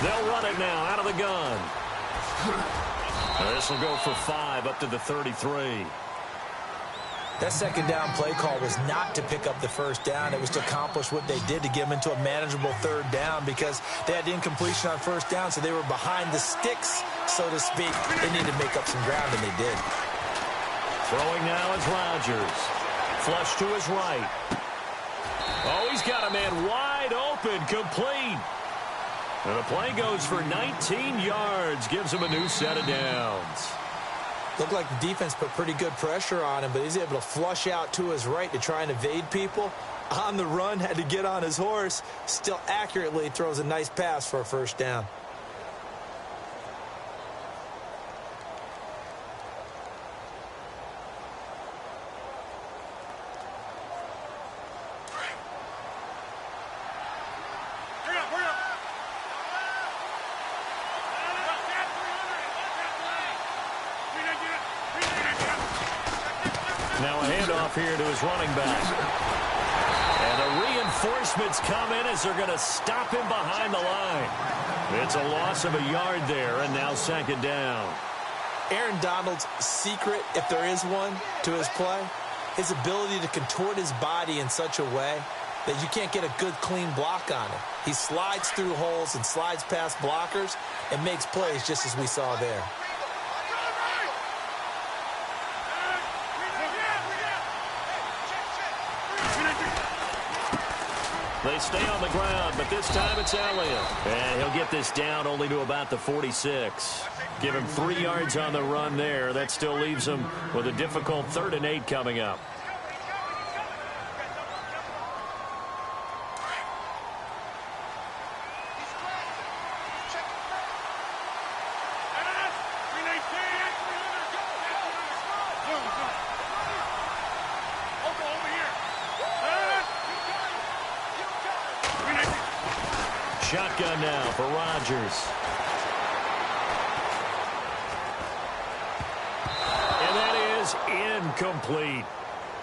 They'll run it now out of the gun. This will go for 5 up to the 33. That second down play call was not to pick up the first down. It was to accomplish what they did to get them into a manageable third down because they had incompletion on first down, so they were behind the sticks, so to speak. They needed to make up some ground, and they did. Throwing now is Rodgers. Flush to his right. Oh, he's got a man wide open, complete. And the play goes for 19 yards, gives him a new set of downs. Looked like the defense put pretty good pressure on him, but he's able to flush out to his right to try and evade people. On the run, had to get on his horse. Still accurately throws a nice pass for a first down. Now a handoff here to his running back. And the reinforcements come in as they're going to stop him behind the line. It's a loss of a yard there, and now second down. Aaron Donald's secret, if there is one, to his play, his ability to contort his body in such a way that you can't get a good, clean block on him. He slides through holes and slides past blockers and makes plays just as we saw there. They stay on the ground, but this time it's Elliott. And he'll get this down only to about the 46. Give him 3 yards on the run there. That still leaves him with a difficult 3rd and 8 coming up. Shotgun now for Rodgers. And that is incomplete.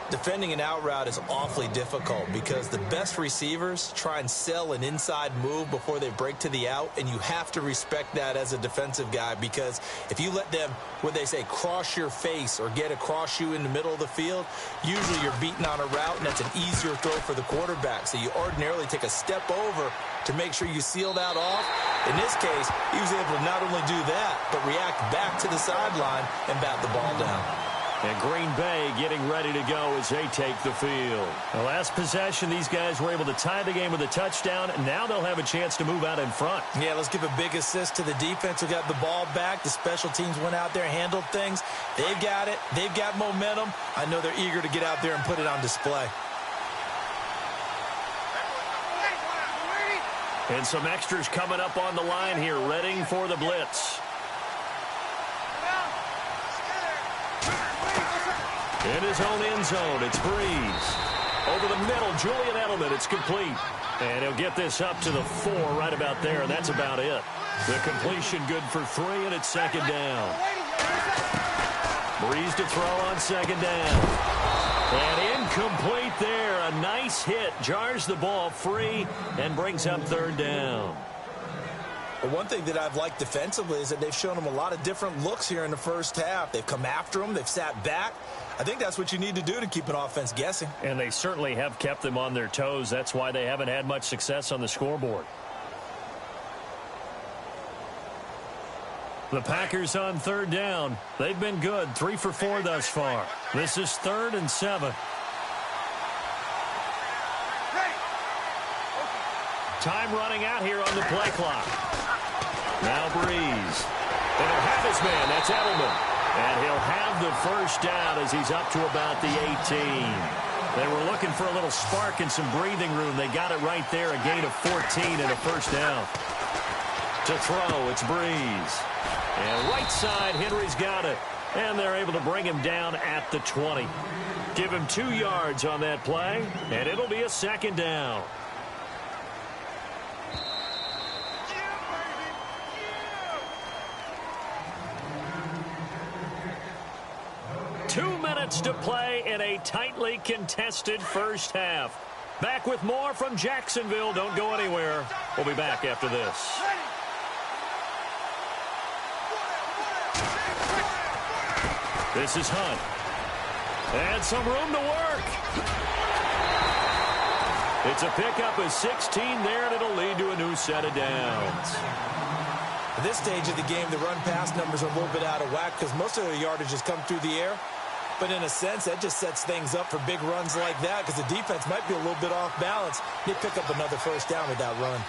Defending an out route is awfully difficult because the best receivers try and sell an inside move before they break to the out, and you have to respect that as a defensive guy because if you let them, what they say, cross your face or get across you in the middle of the field, usually you're beaten on a route, and that's an easier throw for the quarterback. So you ordinarily take a step over to make sure you seal that off. In this case, he was able to not only do that, but react back to the sideline and bat the ball down. And Green Bay getting ready to go as they take the field. The last possession, these guys were able to tie the game with a touchdown, and now they'll have a chance to move out in front. Yeah, let's give a big assist to the defense who got the ball back. The special teams went out there, handled things. They've got it. They've got momentum. I know they're eager to get out there and put it on display. And some extras coming up on the line here, readying for the blitz. In his own end zone, it's Breeze. Over the middle, Julian Edelman, it's complete. And he'll get this up to the 4 right about there, and that's about it. The completion good for 3, and it's second down. Breeze to throw on second down. And incomplete there. A nice hit. Jars the ball free and brings up third down. Well, one thing that I've liked defensively is that they've shown them a lot of different looks here in the first half. They've come after them. They've sat back. I think that's what you need to do to keep an offense guessing. And they certainly have kept them on their toes. That's why they haven't had much success on the scoreboard. The Packers on third down. They've been good. 3 for 4 thus far. This is 3rd and 7. Time running out here on the play clock. Now Breeze. And he'll have his man. That's Edelman. And he'll have the first down as he's up to about the 18. They were looking for a little spark and some breathing room. They got it right there. A gain of 14 and a first down. To throw, it's Breeze. And right side, Henry's got it. And they're able to bring him down at the 20. Give him 2 yards on that play, and it'll be a second down. To play in a tightly contested first half. Back with more from Jacksonville. Don't go anywhere. We'll be back after this. This is Hunt. And some room to work. It's a pickup of 16 there, and it'll lead to a new set of downs. At this stage of the game, the run-pass numbers are a little bit out of whack because most of their yardage has come through the air. But in a sense, that just sets things up for big runs like that because the defense might be a little bit off balance. They pick up another first down with that run.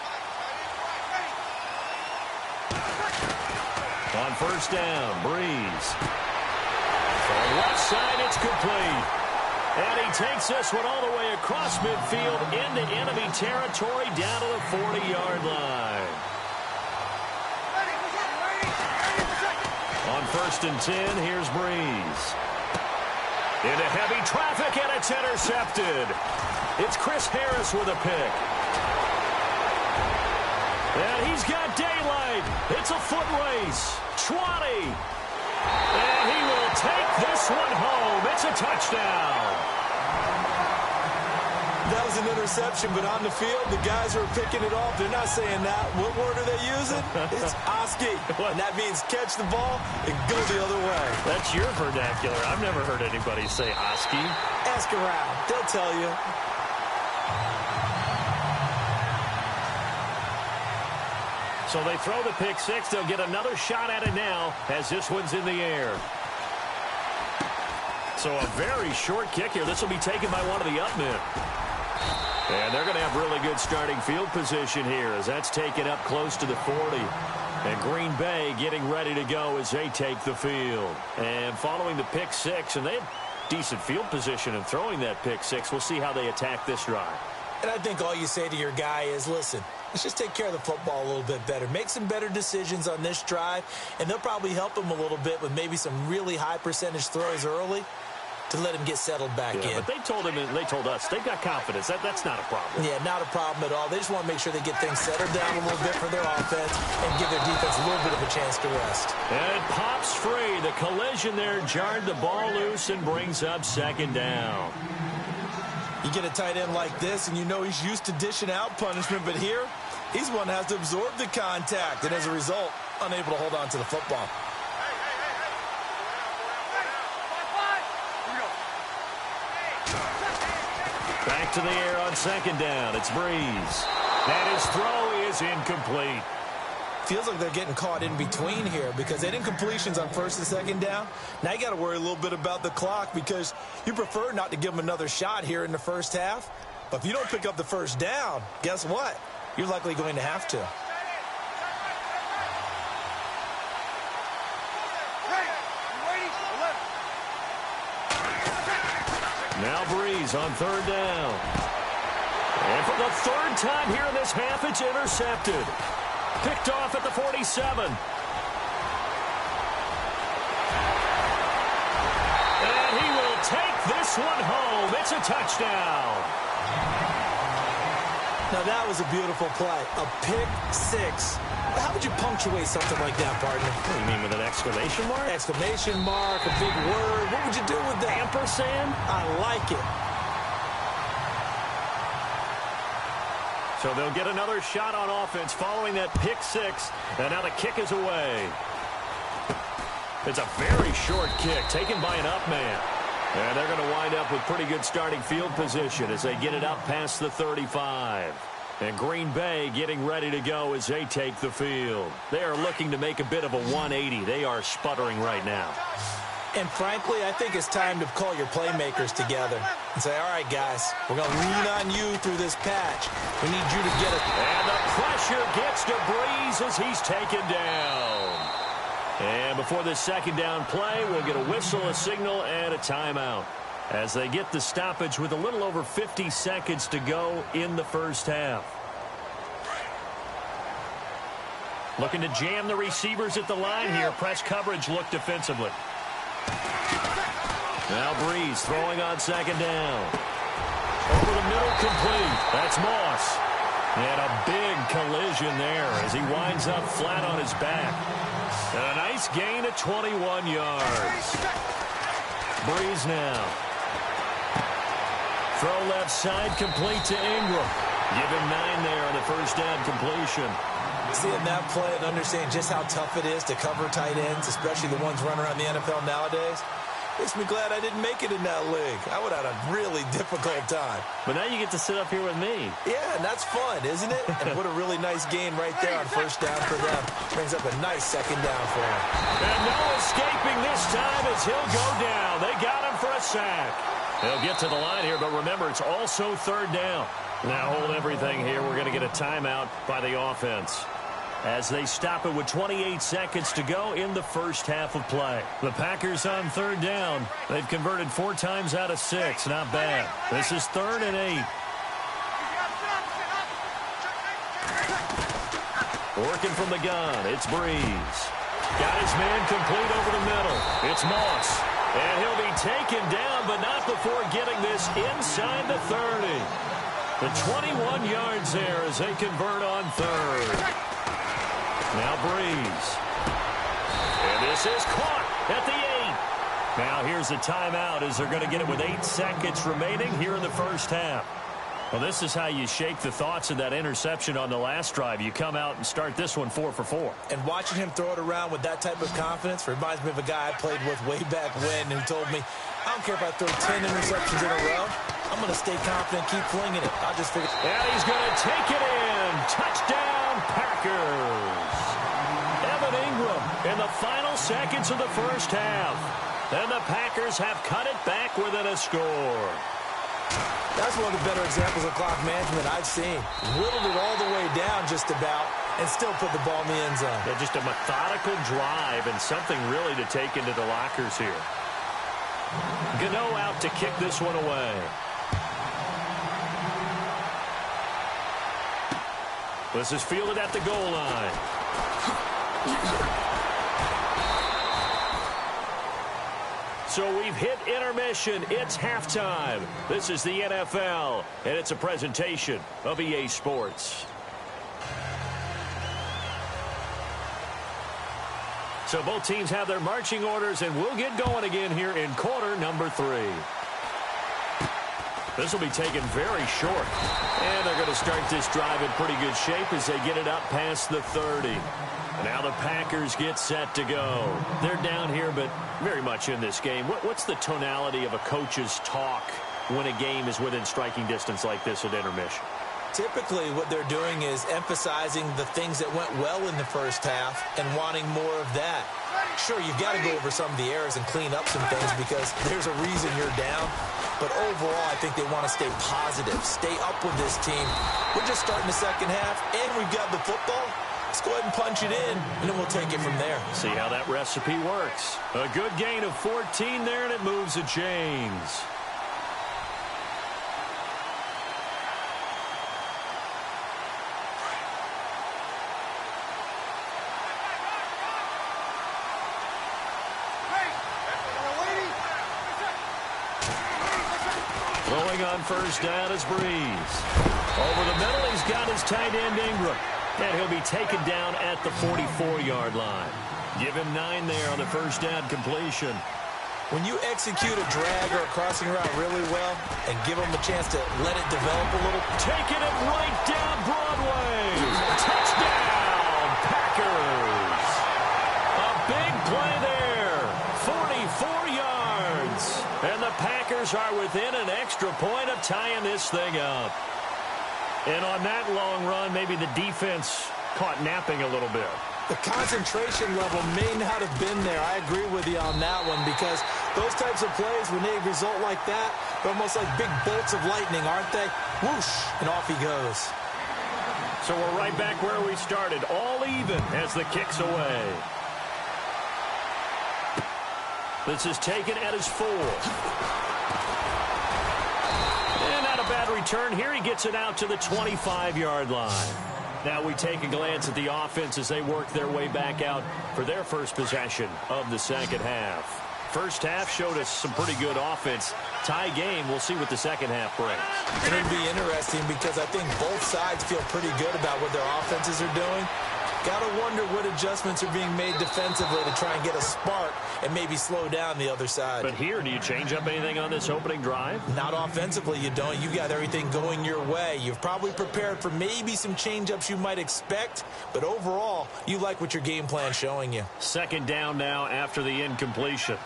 On first down, Breeze. On left side, it's complete. And he takes this one all the way across midfield into enemy territory down to the 40-yard line. On first and 10, here's Breeze. Into heavy traffic, and it's intercepted. It's Chris Harris with a pick. And he's got daylight. It's a foot race. 20. And he will take this one home. It's a touchdown. That was an interception, but on the field, the guys who are picking it off, they're not saying that. What word are they using? It's Oski. And that means catch the ball and go the other way. That's your vernacular. I've never heard anybody say Oski. Ask around. They'll tell you. So they throw the pick six. They'll get another shot at it now as this one's in the air. So a very short kick here. This will be taken by one of the up men. And they're going to have really good starting field position here as that's taken up close to the 40. And Green Bay getting ready to go as they take the field. And following the pick six, and they have decent field position in throwing that pick six. We'll see how they attack this drive. And I think all you say to your guy is, listen, let's just take care of the football a little bit better. Make some better decisions on this drive, and they'll probably help him a little bit with maybe some really high percentage throws early to let him get settled back in. But they told him, and they told us, they've got confidence. That's not a problem. Yeah, not a problem at all. They just want to make sure they get things settled down a little bit for their offense and give their defense a little bit of a chance to rest. And it pops free. The collision there jarred the ball loose and brings up second down. You get a tight end like this, and you know he's used to dishing out punishment, but here, he's one that has to absorb the contact, and as a result, unable to hold on to the football. Back to the air on second down. It's Breeze. And his throw is incomplete. Feels like they're getting caught in between here because they didn't completions on first and second down. Now you got to worry a little bit about the clock because you prefer not to give them another shot here in the first half. But if you don't pick up the first down, guess what? You're likely going to have to. Now Breeze on third down. And for the third time here in this half, it's intercepted. Picked off at the 47. And he will take this one home. It's a touchdown. Now that was a beautiful play. A pick six. How would you punctuate something like that, partner? What do you mean, with an exclamation mark? Exclamation mark, a big word. What would you do with that? Ampersand? I like it. So they'll get another shot on offense following that pick six. And now the kick is away. It's a very short kick taken by an up man. And they're going to wind up with pretty good starting field position as they get it up past the 35. And Green Bay getting ready to go as they take the field. They are looking to make a bit of a 180. They are sputtering right now. And frankly, I think it's time to call your playmakers together and say, all right, guys, we're going to lean on you through this patch. We need you to get it. And the pressure gets to Breeze as he's taken down. And before this second down play, we'll get a whistle, a signal, and a timeout as they get the stoppage with a little over 50 seconds to go in the first half. Looking to jam the receivers at the line here. Press coverage look defensively. Now Breeze throwing on second down. Over the middle, complete. That's Moss. And a big collision there as he winds up flat on his back. And a nice gain of 21 yards. Breeze now. Throw left side, complete to Ingram. Give him 9 there on the first down completion. Seeing that play and understanding just how tough it is to cover tight ends, especially the ones running around the NFL nowadays. Makes me glad I didn't make it in that league. I would have had a really difficult time. But now you get to sit up here with me. Yeah, and that's fun, isn't it? And what a really nice gain right there on first down for them. Brings up a nice second down for him. And no escaping this time as he'll go down. They got him for a sack. They'll get to the line here, but remember, it's also third down. Now hold everything here. We're going to get a timeout by the offense as they stop it with 28 seconds to go in the first half of play. The Packers on third down. They've converted 4 times out of 6. Not bad. This is 3rd and 8. Working from the gun, it's Breeze. Got his man complete over the middle. It's Moss. And he'll be taken down, but not before getting this inside the 30. The 21 yards there as they convert on 3rd. Now Breeze. And this is caught at the 8. Now here's a timeout as they're going to get it with 8 seconds remaining here in the first half. Well, this is how you shake the thoughts of that interception on the last drive. You come out and start this one 4 for 4. And watching him throw it around with that type of confidence reminds me of a guy I played with way back when who told me, I don't care if I throw 10 interceptions in a row. I'm going to stay confident, keep flinging it. I'll just figure. And he's going to take it in. Touchdown, Packers. Evan Ingram in the final seconds of the first half. And the Packers have cut it back within a score. That's one of the better examples of clock management I've seen. Whittled it all the way down just about and still put the ball in the end zone. Yeah, just a methodical drive and something really to take into the lockers here. Gano out to kick this one away. This is fielded at the goal line. So we've hit intermission. It's halftime. This is the NFL, and it's a presentation of EA Sports. So both teams have their marching orders, and we'll get going again here in quarter number 3. This will be taken very short. And they're going to start this drive in pretty good shape as they get it up past the 30. Now the Packers get set to go. They're down here, but very much in this game. What's the tonality of a coach's talk when a game is within striking distance like this at intermission? Typically, what they're doing is emphasizing the things that went well in the first half and wanting more of that. Sure, you've got to go over some of the errors and clean up some things because there's a reason you're down. But overall, I think they want to stay positive, stay up with this team. We're just starting the second half, and we've got the football. Let's go ahead and punch it in, and then we'll take it from there. See how that recipe works. A good gain of 14 there, and it moves the chains. Rolling on first down is Breeze. Over the middle, he's got his tight end Ingram. And he'll be taken down at the 44-yard line. Give him 9 there on the first down completion. When you execute a drag or a crossing route really well and give them a chance to let it develop a little. Taking it right down Broadway. Touchdown, Packers. A big play there. 44 yards. And the Packers are within an extra point of tying this thing up. And on that long run, maybe the defense caught napping a little bit. The concentration level may not have been there. I agree with you on that one because those types of plays, when they result like that, they're almost like big bolts of lightning, aren't they? Whoosh, and off he goes. So we're right back where we started, all even as the kick's away. This is taken at his 4. Bad return here. He gets it out to the 25-yard line. Now we take a glance at the offense as they work their way back out for their first possession of the second half. First half showed us some pretty good offense. Tie game. We'll see what the second half brings. It'll be interesting because I think both sides feel pretty good about what their offenses are doing. Got to wonder what adjustments are being made defensively to try and get a spark and maybe slow down the other side. But here, do you change up anything on this opening drive? Not offensively, you don't. You got everything going your way. You've probably prepared for maybe some change-ups you might expect, but overall, you like what your game plan's showing you. Second down now after the incompletion.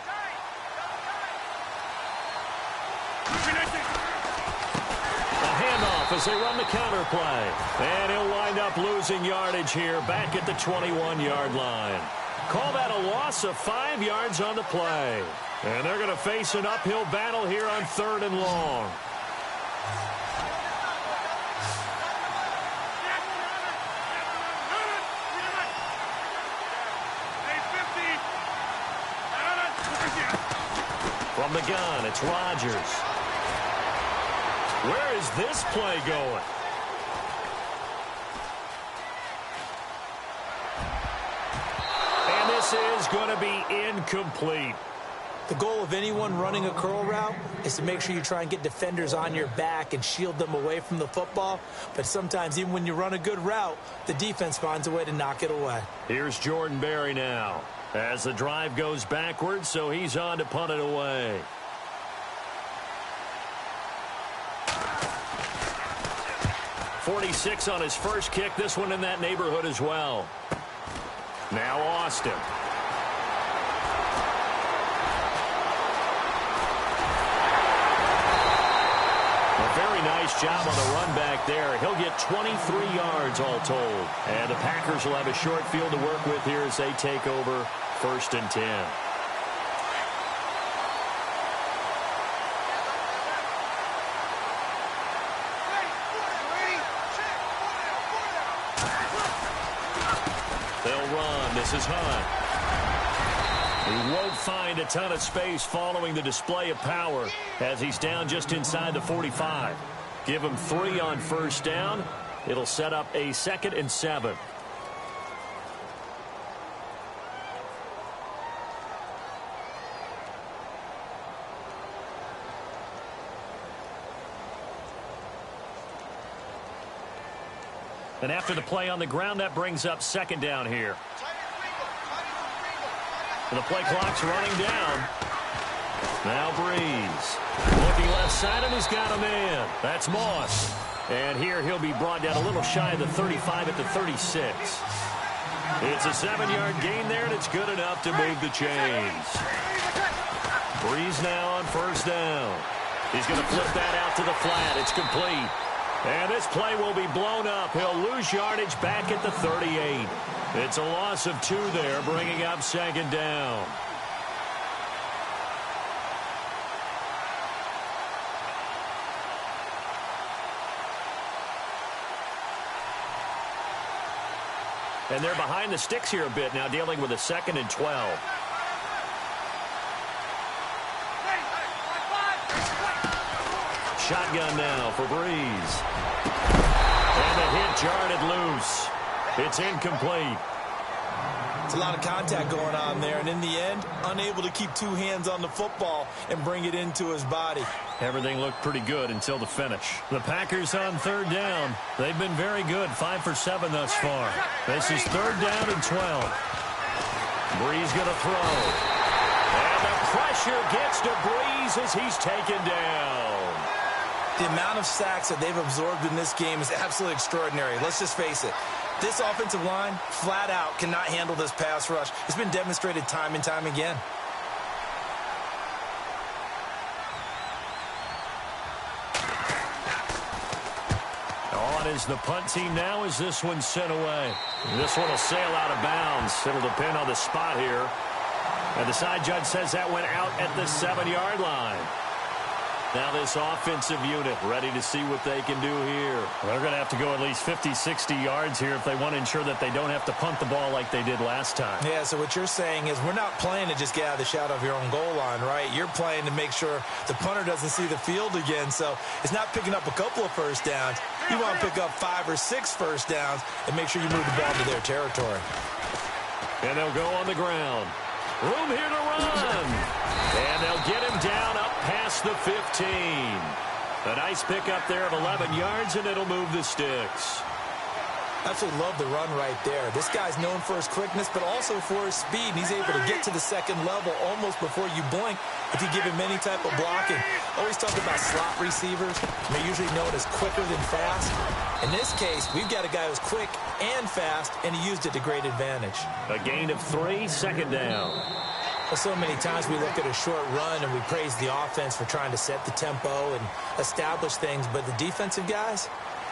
as they run the counter play. And he'll wind up losing yardage here back at the 21-yard line. Call that a loss of 5 yards on the play. And they're going to face an uphill battle here on 3rd and long. From the gun, it's Rodgers. Where is this play going? And this is going to be incomplete. The goal of anyone running a curl route is to make sure you try and get defenders on your back and shield them away from the football. But sometimes, even when you run a good route, the defense finds a way to knock it away. Here's Jordan Berry now, as the drive goes backwards, so he's on to punt it away. .46 on his first kick. This one in that neighborhood as well. Now Austin. A very nice job on the run back there. He'll get 23 yards all told. And the Packers will have a short field to work with here as they take over 1st and 10. They'll run. This is Hunt. He won't find a ton of space following the display of power as he's down just inside the 45. Give him 3 on 1st down. It'll set up a 2nd and 7. And after the play on the ground, that brings up 2nd down here. And the play clock's running down. Now Breeze. Looking left side, and he's got a man. That's Moss. And here he'll be brought down a little shy of the 35 at the 36. It's a 7-yard gain there, and it's good enough to move the chains. Breeze now on 1st down. He's going to flip that out to the flat. It's complete. And this play will be blown up. He'll lose yardage back at the 38. It's a loss of 2 there, bringing up 2nd down. And they're behind the sticks here a bit now, dealing with a 2nd and 12. Shotgun now for Breeze. And the hit jarred it loose. It's incomplete. It's a lot of contact going on there, and in the end, unable to keep 2 hands on the football and bring it into his body. Everything looked pretty good until the finish. The Packers on 3rd down. They've been very good, 5 for 7 thus far. This is 3rd down and 12. Breeze going to throw. And the pressure gets to Breeze as he's taken down. The amount of sacks that they've absorbed in this game is absolutely extraordinary. Let's just face it. This offensive line, flat out, cannot handle this pass rush. It's been demonstrated time and time again. On is the punt team now as this one's sent away. This one will sail out of bounds. It'll depend on the spot here. And the side judge says that went out at the 7-yard line. Now this offensive unit ready to see what they can do here. They're going to have to go at least 50, 60 yards here if they want to ensure that they don't have to punt the ball like they did last time. Yeah, so what you're saying is we're not playing to just get out of the shadow of your own goal line, right? You're playing to make sure the punter doesn't see the field again. So it's not picking up a couple of 1st downs. You want to pick up 5 or 6 1st downs and make sure you move the ball to their territory. And they'll go on the ground. Room here to run. And they'll get him down up past the 15. A nice pickup there of 11 yards, and it'll move the sticks. Absolutely love the run right there. This guy's known for his quickness, but also for his speed. And he's able to get to the 2nd level almost before you blink if you give him any type of blocking. Always talk about slot receivers. They're usually known as quicker than fast. In this case, we've got a guy who's quick and fast, and he used it to great advantage. A gain of 3, 2nd down. Well, so many times we look at a short run and we praise the offense for trying to set the tempo and establish things, but the defensive guys,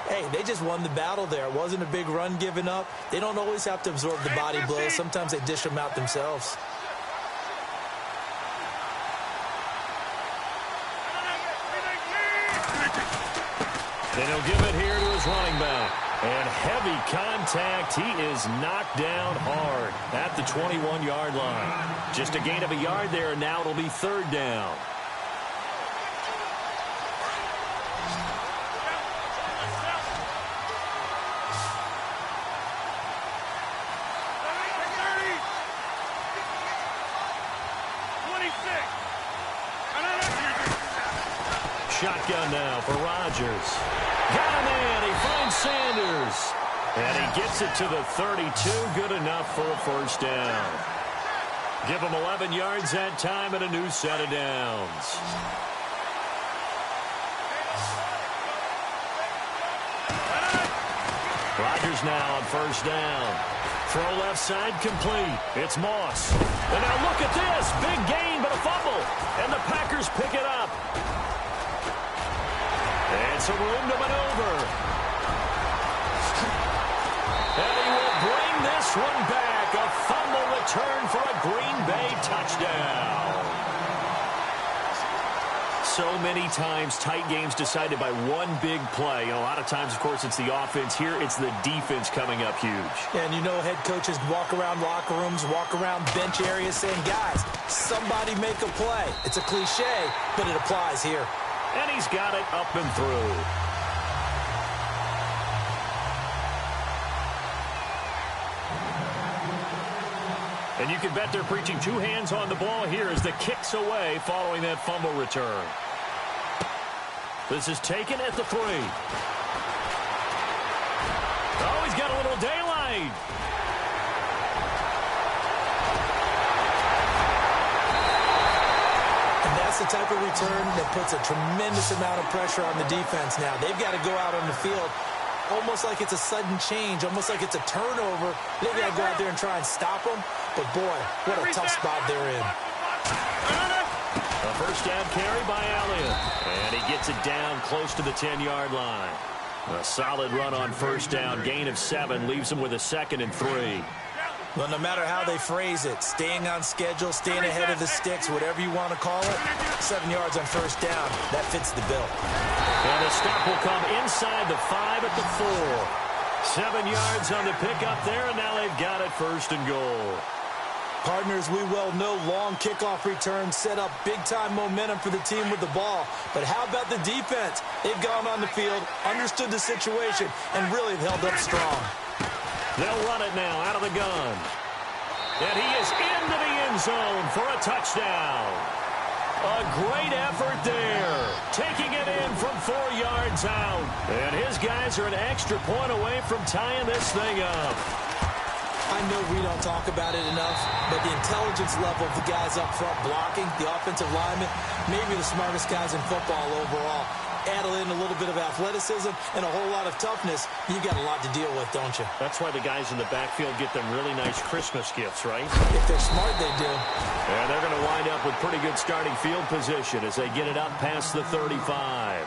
hey, they just won the battle there. It wasn't a big run given up. They don't always have to absorb the body blows. Sometimes they dish them out themselves. Then he'll give it here to his running back. And heavy contact. He is knocked down hard at the 21-yard line. Just a gain of a yard there, and now it'll be third down. Shotgun now for Rodgers. Got a man. He finds Sanders. And he gets it to the 32. Good enough for a first down. Give him 11 yards that time and a new set of downs. Rodgers now on first down. Throw left side complete. It's Moss. And now look at this. Big gain, but a fumble. And the Packers pick it up. And some room to maneuver. And he will bring this one back. A fumble return for a Green Bay touchdown. So many times tight games decided by one big play. A lot of times, of course, it's the offense. Here, it's the defense coming up huge. Yeah, and you know head coaches walk around locker rooms, walk around bench areas saying, guys, somebody make a play. It's a cliche, but it applies here. And he's got it up and through. And you can bet they're preaching two hands on the ball here as the kick's away following that fumble return. This is taken at the 3. Oh, he's got a little daylight. That's the type of return that puts a tremendous amount of pressure on the defense now. They've got to go out on the field almost like it's a sudden change, almost like it's a turnover. They've got to go out there and try and stop them. But, boy, what a tough spot they're in. A first down carry by Elliott. And he gets it down close to the 10-yard line. A solid run on first down. Gain of 7 leaves him with a 2nd and 3. Well, no matter how they phrase it, staying on schedule, staying ahead of the sticks, whatever you want to call it, 7 yards on first down, that fits the bill. And the stop will come inside the 5 at the 4. 7 yards on the pickup there, and now they've got it first and goal. Partners, we well know long kickoff returns set up big-time momentum for the team with the ball. But how about the defense? They've gone on the field, understood the situation, and really held up strong. They'll run it now out of the gun. And he is into the end zone for a touchdown. A great effort there. Taking it in from 4 yards out. And his guys are an extra point away from tying this thing up. I know we don't talk about it enough, but the intelligence level of the guys up front blocking, the offensive linemen, maybe the smartest guys in football overall. Add in a little bit of athleticism and a whole lot of toughness, you've got a lot to deal with, don't you? That's why the guys in the backfield get them really nice Christmas gifts, right? If they're smart, they do. And they're going to wind up with pretty good starting field position as they get it up past the 35.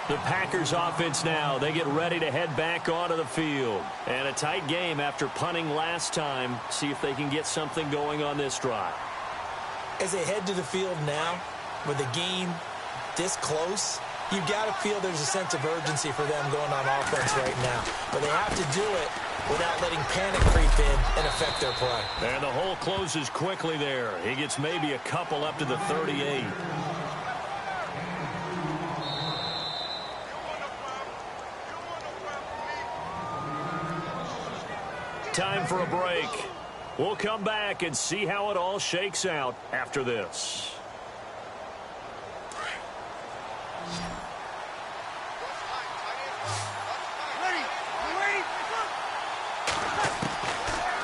The Packers offense now, they get ready to head back onto the field. And a tight game after punting last time. See if they can get something going on this drive. As they head to the field now, with the game this close, you've got to feel there's a sense of urgency for them going on offense right now. But they have to do it without letting panic creep in and affect their play. And the hole closes quickly there. He gets maybe a couple up to the 38. Time for a break. We'll come back and see how it all shakes out after this.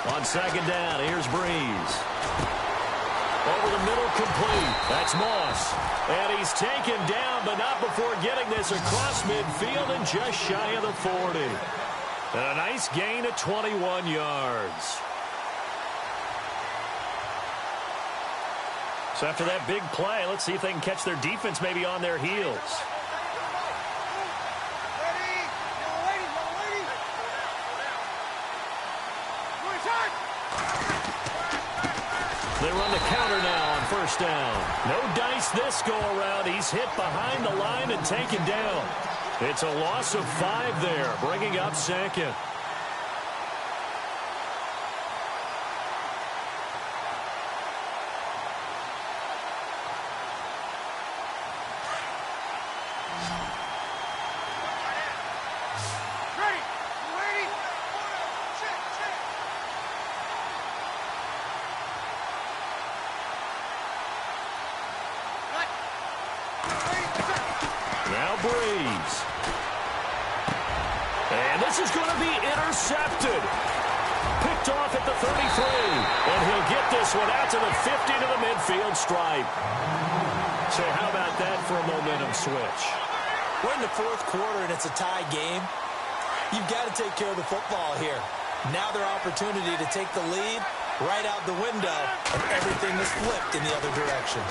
On second down, here's Breeze. Over the middle, complete. That's Moss. And he's taken down, but not before getting this across midfield and just shy of the 40. And a nice gain of 21 yards. So after that big play, let's see if they can catch their defense maybe on their heels. They run the counter now on first down. No dice this go-around. He's hit behind the line and taken down. It's a loss of 5 there, bringing up second. Now Breeze. And this is going to be intercepted. Picked off at the 33. And he'll get this one out to the 50 to the midfield stripe. So how about that for a momentum switch? We're in the fourth quarter and it's a tie game. You've got to take care of the football here. Now their opportunity to take the lead right out the window, and everything is flipped in the other direction.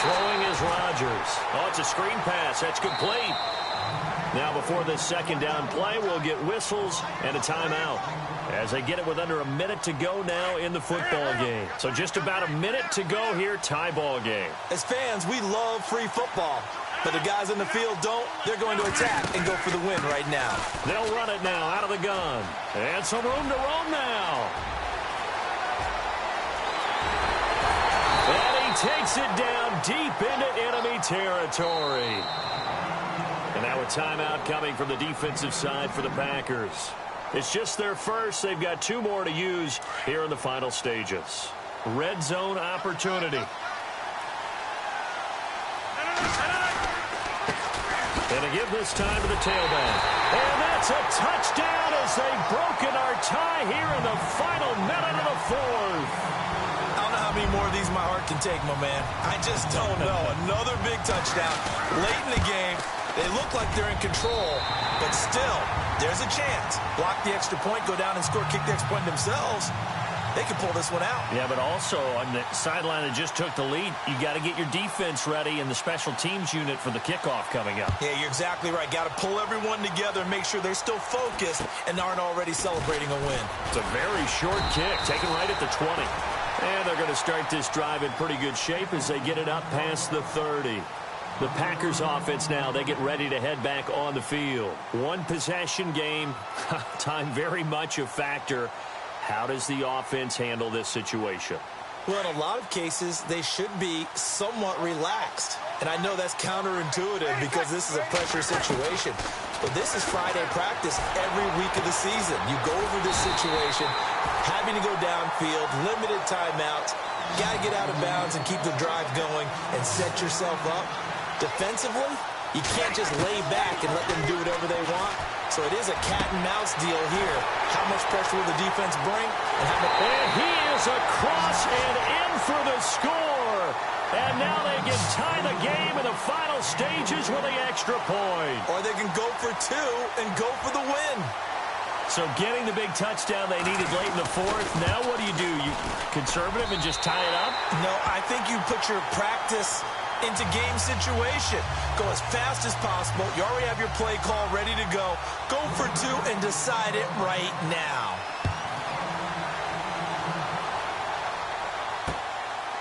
Throwing is Rodgers. Oh, it's a screen pass. That's complete. Now before this second down play, we'll get whistles and a timeout as they get it with under a minute to go now in the football game. So just about a minute to go here, tie ball game. As fans, we love free football. But the guys in the field don't. They're going to attack and go for the win right now. They'll run it now out of the gun. And some room to roam now. And he takes it down deep into enemy territory. And now a timeout coming from the defensive side for the Packers. It's just their first. They've got 2 more to use here in the final stages. Red zone opportunity. And to give this time to the tailback. And that's a touchdown as they've broken our tie here in the final minute of the fourth. I don't know how many more of these my heart can take, my man. I just don't know. Another big touchdown late in the game. They look like they're in control, but still, there's a chance. Block the extra point, go down and score, kick the extra point themselves. They can pull this one out. Yeah, but also on the sideline that just took the lead, you got to get your defense ready and the special teams unit for the kickoff coming up. Yeah, you're exactly right. Got to pull everyone together and make sure they're still focused and aren't already celebrating a win. It's a very short kick, taken right at the 20. And they're going to start this drive in pretty good shape as they get it up past the 30. The Packers offense now, they get ready to head back on the field. One possession game, time very much a factor. How does the offense handle this situation? Well, in a lot of cases, they should be somewhat relaxed. And I know that's counterintuitive because this is a pressure situation. But this is Friday practice every week of the season. You go over this situation, having to go downfield, limited timeouts, got to get out of bounds and keep the drive going and set yourself up. Defensively, you can't just lay back and let them do whatever they want. So it is a cat-and-mouse deal here. How much pressure will the defense bring? And he is across and in for the score. And now they can tie the game in the final stages with the extra point. Or they can go for 2 and go for the win. So getting the big touchdown they needed late in the fourth. Now what do? You conservative and just tie it up? No, I think you put your practice into game situation. Go as fast as possible. You already have your play call ready to go. Go for 2 and decide it right now.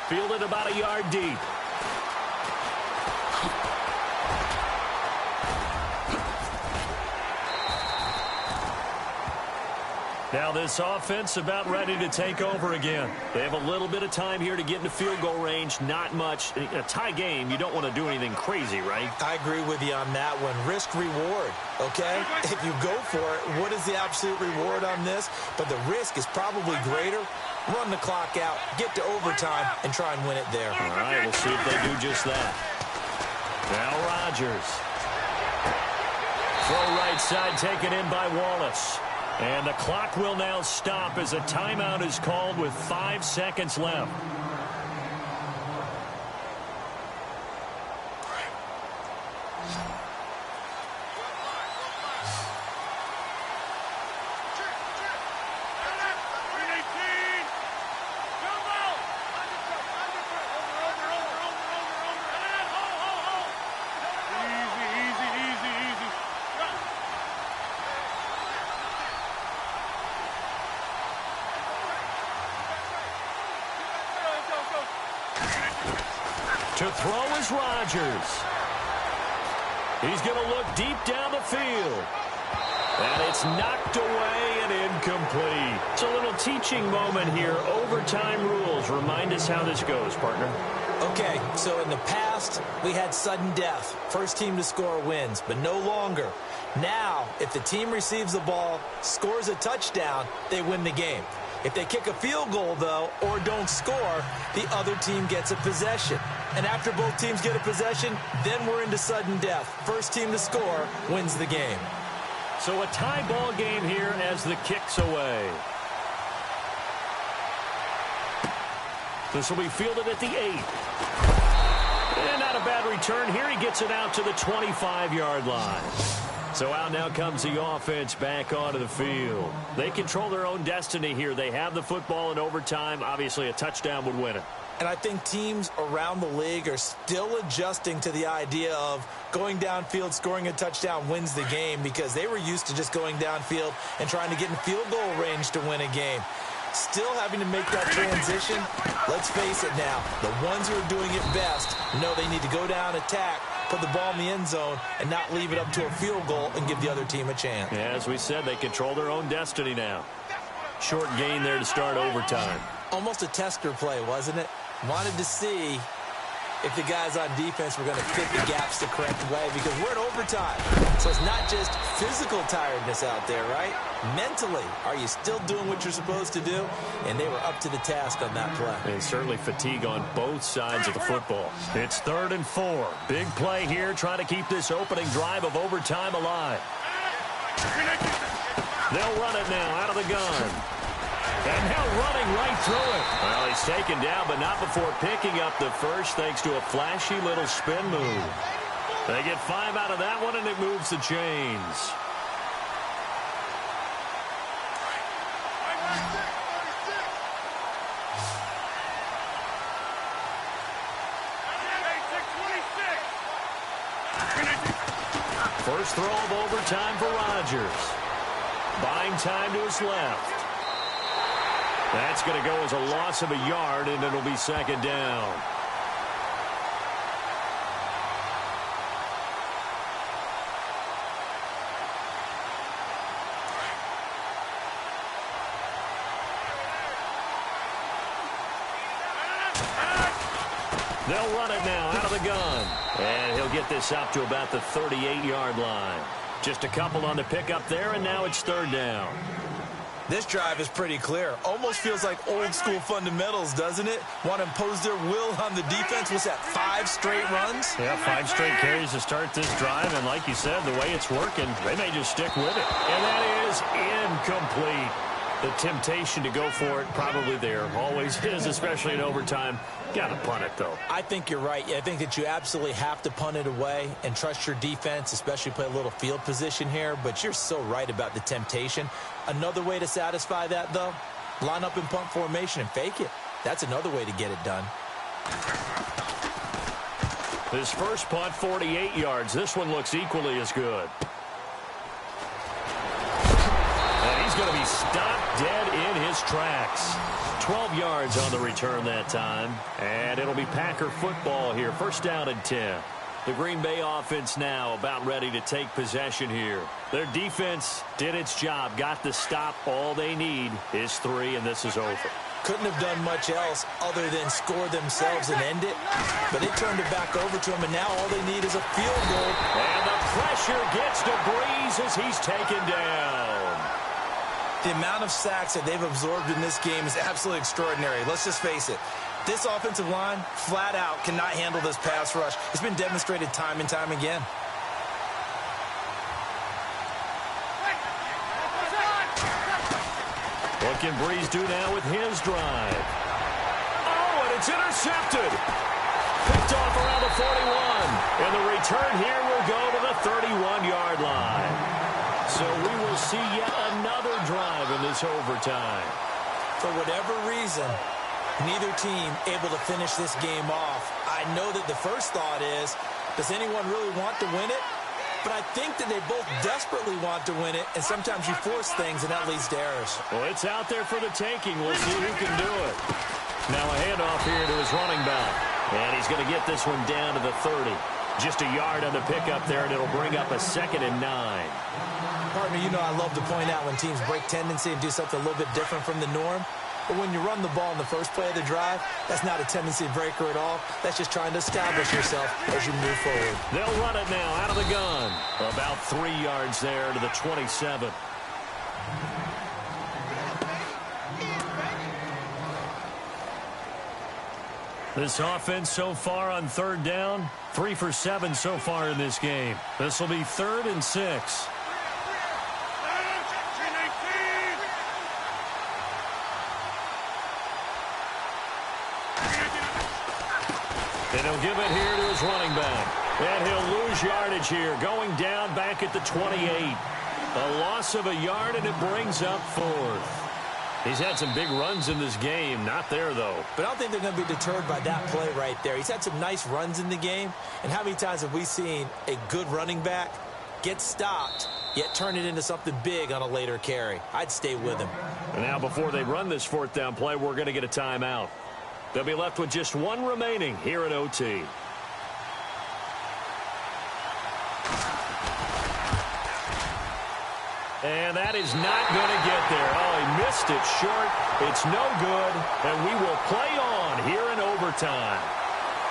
Fielded about a yard deep. Now this offense about ready to take over again. They have a little bit of time here to get into field goal range. Not much. In a tie game, you don't want to do anything crazy, right? I agree with you on that one. Risk reward, okay? If you go for it, what is the absolute reward on this? But the risk is probably greater. Run the clock out, get to overtime, and try and win it there. All right, we'll see if they do just that. Now Rodgers. Throw right side taken in by Wallace. And the clock will now stop as a timeout is called with 5 seconds left. To throw is Rodgers. He's going to look deep down the field. And it's knocked away and incomplete. It's a little teaching moment here. Overtime rules. Remind us how this goes, partner. Okay, so in the past, we had sudden death. First team to score wins, but no longer. Now, if the team receives the ball, scores a touchdown, they win the game. If they kick a field goal, though, or don't score, the other team gets a possession. And after both teams get a possession, then we're into sudden death. First team to score wins the game. So a tie ball game here as the kick's away. This will be fielded at the 8. And not a bad return here. He gets it out to the 25-yard line. So out now comes the offense back onto the field. They control their own destiny here. They have the football in overtime. Obviously, a touchdown would win it. And I think teams around the league are still adjusting to the idea of going downfield, scoring a touchdown wins the game, because they were used to just going downfield and trying to get in field goal range to win a game. Still having to make that transition. Let's face it now, the ones who are doing it best know they need to go down, attack, put the ball in the end zone, and not leave it up to a field goal and give the other team a chance. Yeah, as we said, they control their own destiny now. Short gain there to start overtime. Almost a tester play, wasn't it? Wanted to see if the guys on defense were going to fit the gaps the correct way, because we're in overtime. So it's not just physical tiredness out there, right? Mentally, are you still doing what you're supposed to do? And they were up to the task on that play. And certainly fatigue on both sides of the football. It's 3rd and 4. Big play here, trying to keep this opening drive of overtime alive. They'll run it now out of the gun. And now running right through it. Well, he's taken down, but not before picking up the first, thanks to a flashy little spin move. They get 5 out of that one, and it moves the chains. First throw of overtime for Rodgers. Buying time to his left. That's going to go as a loss of a yard, and it'll be 2nd down. They'll run it now out of the gun. And he'll get this up to about the 38-yard line. Just a couple on the pickup there, and now it's 3rd down. This drive is pretty clear. Almost feels like old-school fundamentals, doesn't it? Want to impose their will on the defense. Was that 5 straight runs? Yeah, 5 straight carries to start this drive. And like you said, the way it's working, they may just stick with it. And that is incomplete. The temptation to go for it probably there. Always is, especially in overtime. Got to punt it, though. I think you're right. I think that you absolutely have to punt it away and trust your defense, especially play a little field position here. But you're so right about the temptation. Another way to satisfy that, though, line up in punt formation and fake it. That's another way to get it done. His first punt, 48 yards. This one looks equally as good. And he's going to be stopped dead in his tracks. 12 yards on the return that time. And it'll be Packer football here. 1st down and 10. The Green Bay offense now about ready to take possession here. Their defense did its job, got the stop. All they need is 3, and this is over. Couldn't have done much else other than score themselves and end it. But they turned it back over to them, and now all they need is a field goal. And the pressure gets to Breeze as he's taken down. The amount of sacks that they've absorbed in this game is absolutely extraordinary. Let's just face it. This offensive line, flat out, cannot handle this pass rush. It's been demonstrated time and time again. What can Breeze do now with his drive? Oh, and it's intercepted. Picked off around the 41. And the return here will go to the 31-yard line. So we will see yet another drive in this overtime. For whatever reason, neither team able to finish this game off. I know that the first thought is, does anyone really want to win it? But I think that they both desperately want to win it, and sometimes you force things, and that leads to errors. Well, it's out there for the taking. We'll see who can do it. Now a handoff here to his running back. And he's going to get this one down to the 30. Just a yard on the pickup there, and it'll bring up a 2nd and 9. Partner, you know I love to point out when teams break tendency and do something a little bit different from the norm. But when you run the ball in the first play of the drive, that's not a tendency breaker at all. That's just trying to establish yourself as you move forward. They'll run it now out of the gun. About 3 yards there to the 27. This offense so far on 3rd down, 3 for 7 so far in this game. This will be 3rd and 6. And he'll give it here to his running back. And he'll lose yardage here, going down back at the 28. A loss of a yard, and it brings up 4th. He's had some big runs in this game. Not there, though. But I don't think they're going to be deterred by that play right there. He's had some nice runs in the game. And how many times have we seen a good running back get stopped, yet turn it into something big on a later carry? I'd stay with him. And now before they run this 4th down play, we're going to get a timeout. They'll be left with just 1 remaining here at OT. And that is not going to get there. Oh, he missed it short. It's no good, and we will play on here in overtime.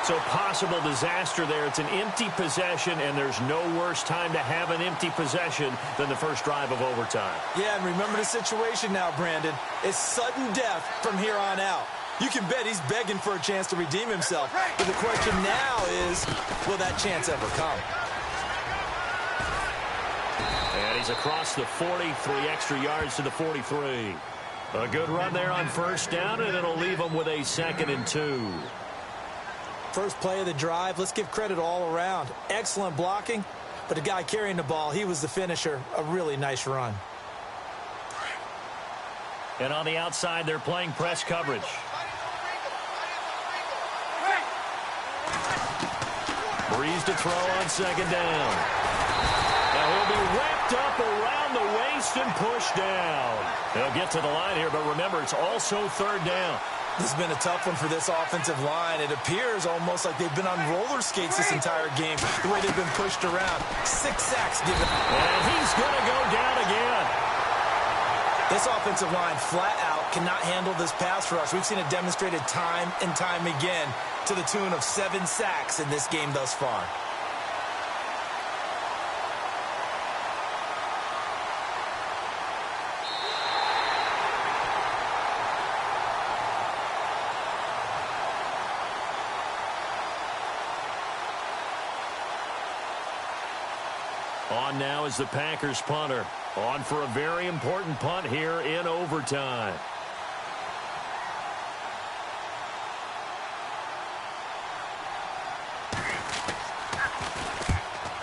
So possible disaster there. It's an empty possession, and there's no worse time to have an empty possession than the first drive of overtime. Yeah, and remember the situation now, Brandon. It's sudden death from here on out. You can bet he's begging for a chance to redeem himself. But the question now is, will that chance ever come? And he's across the 40, 3 extra yards to the 43. A good run there on 1st down, and it'll leave him with a 2nd and 2. First play of the drive, let's give credit all around. Excellent blocking, but the guy carrying the ball, he was the finisher. A really nice run. And on the outside, they're playing press coverage. Breeze to throw on 2nd down. Now he'll be wrapped up around the waist and pushed down. They'll get to the line here, but remember, it's also 3rd down. This has been a tough one for this offensive line. It appears almost like they've been on roller skates this entire game, the way they've been pushed around. 6 sacks given. And he's going to go down again. This offensive line flat out cannot handle this pass rush. We've seen it demonstrated time and time again to the tune of 7 sacks in this game thus far. On now is the Packers punter. On for a very important punt here in overtime.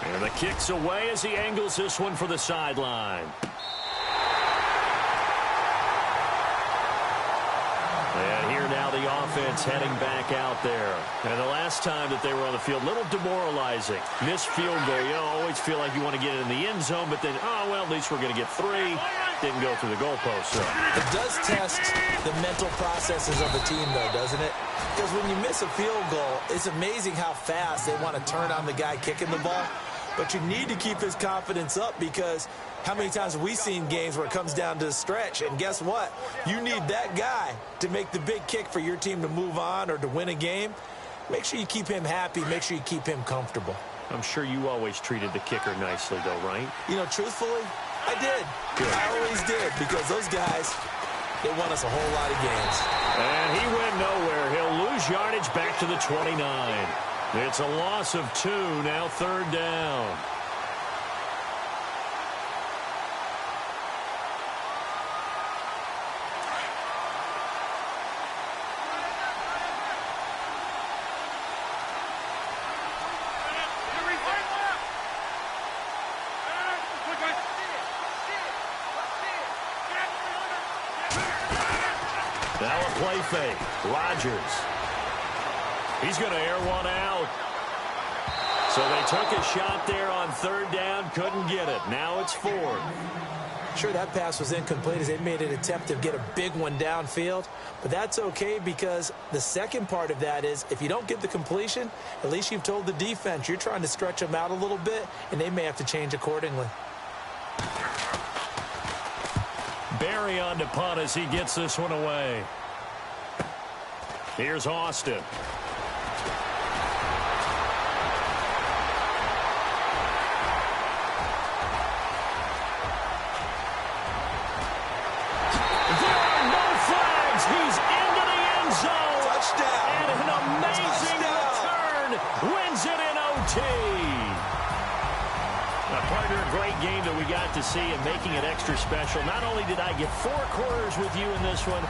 And the kick's away as he angles this one for the sideline. And here now the offense heading back out there. And the last time that they were on the field, a little demoralizing. Missed field goal. You always feel like you want to get it in the end zone, but then, oh, well, at least we're going to get 3. Didn't go through the goalpost. So. It does test the mental processes of a team, though, doesn't it? Because when you miss a field goal, it's amazing how fast they want to turn on the guy kicking the ball. But you need to keep his confidence up, because how many times have we seen games where it comes down to the stretch? And guess what? You need that guy to make the big kick for your team to move on or to win a game. Make sure you keep him happy. Make sure you keep him comfortable. I'm sure you always treated the kicker nicely, though, right? You know, truthfully, I did. Good. I always did, because those guys, they won us a whole lot of games. And he went nowhere. He'll lose yardage back to the 29. It's a loss of 2, now 3rd down. Now a play fake. Rodgers. He's going to air one out. So they took a shot there on 3rd down, couldn't get it. Now it's 4th. Sure, that pass was incomplete as they made an attempt to get a big one downfield, but that's okay because the second part of that is if you don't get the completion, at least you've told the defense you're trying to stretch them out a little bit, and they may have to change accordingly. Barry on to punt as he gets this one away. Here's Austin. He's into the end zone. Touchdown. And an amazing return wins it in OT. Partner, a great game that we got to see and making it extra special. Not only did I get 4 quarters with you in this one,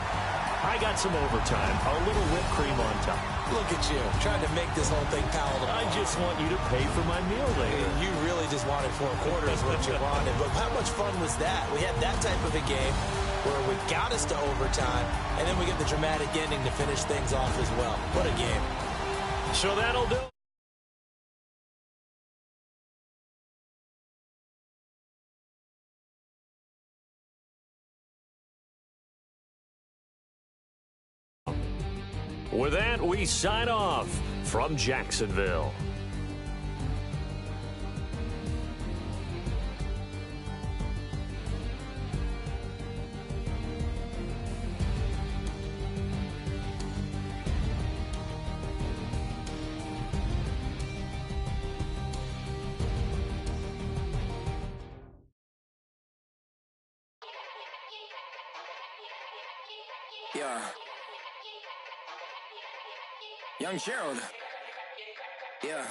I got some overtime, a little whipped cream on top. Look at you, trying to make this whole thing palatable. I just want you to pay for my meal later. You really just wanted 4 quarters, what you wanted. But how much fun was that? We had that type of a game where we got us to overtime, and then we get the dramatic ending to finish things off as well. What a game. So that'll do. With that, we sign off from Jacksonville. Yeah. Young Gerald. Yeah.